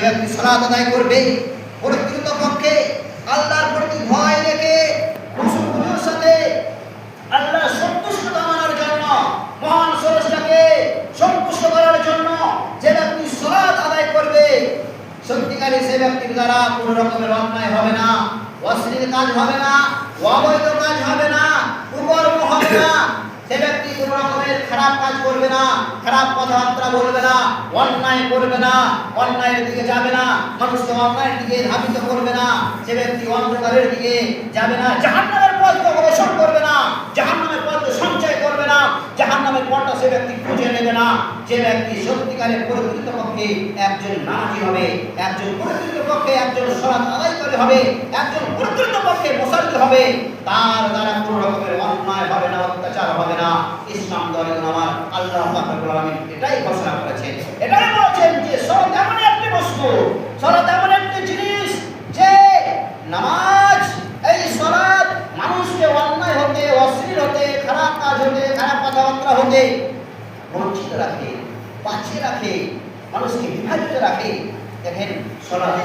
ব্যক্তি সালাত আদায় করবে প্রকৃতপক্ষে আল্লাহর প্রতি ভয় রেখে খুশুর সাথে আল্লাহ সন্তুষ্টতা মানার জন্য, মহান স্রষ্টাকে সন্তুষ্ট করার জন্য যে ব্যক্তি সালাত আদায় করবে, সত্যিকারে সে ব্যক্তির দ্বারা কোনো রকমের অন্যায় হবে না, অশ্লীল কাজ হবে না, অবৈধ কাজ হবে না, কুকর্ম হবে না। সে ব্যক্তি কোনো রকমের খারাপ কাজ করবে না, খারাপ কথাবার্তা বলবে না, অন্যায় করবে না, অন্যায়ের দিকে যাবে না, মানুষকে অন্যায়ের দিকে ধাবিত করবে না। সে ব্যক্তি অন্ধকারের দিকে যাবে না, জাহান্নামের পথ অগ্রসর করবে না, জাহান্নামের পথ সঞ্চয় করবে না, জাহান্নামের পথটা সে ব্যক্তি খুঁজে নেবে না। যে ব্যক্তি সত্যিকারের প্রকৃতপক্ষে একজন নামাজি হবে, একজন প্রকৃতপক্ষে একজন সালাত আদায়কারী হবে, একজন প্রকৃতপক্ষে মুসাল্লি হবে, তার দ্বারা কোনো রকমের অন্যায় হবে না, অত্যাচার হবে না। ইসলাম ধর্মের আমার আল্লাহ পাক রব্বুল আলামিন এটাই ঘোষণা করেছেন, এটাই বলেছেন যে সালাত এমন একটি বস্তু, সালাত এমন একটি জিনিস যে নামাজ, এই সালাত মানুষকে অন্যায় হতে, অশ্লীল হতে, খারাপ কাজ হতে, খারাপ কথাবার্তা হতে বঞ্চিত রাখে, বাঁচিয়ে রাখে, মানুষকে বিভাজিত রাখে। দেখেন সালাত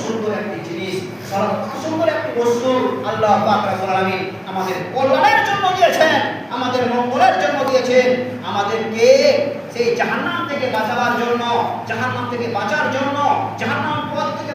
সুন্দর একটি জিনিস, সালাত সুন্দর একটি বস্তু আল্লাহ পাক রব্বুল আলামিন আমাদের কল্যাণের জন্য দিয়েছেন, আমাদের মঙ্গলের জন্য দিয়েছেন, আমাদেরকে সেই জাহান্নাম থেকে বাঁচাবার জন্য, জাহান্নাম থেকে বাঁচার জন্য, জাহান্নাম পথ থেকে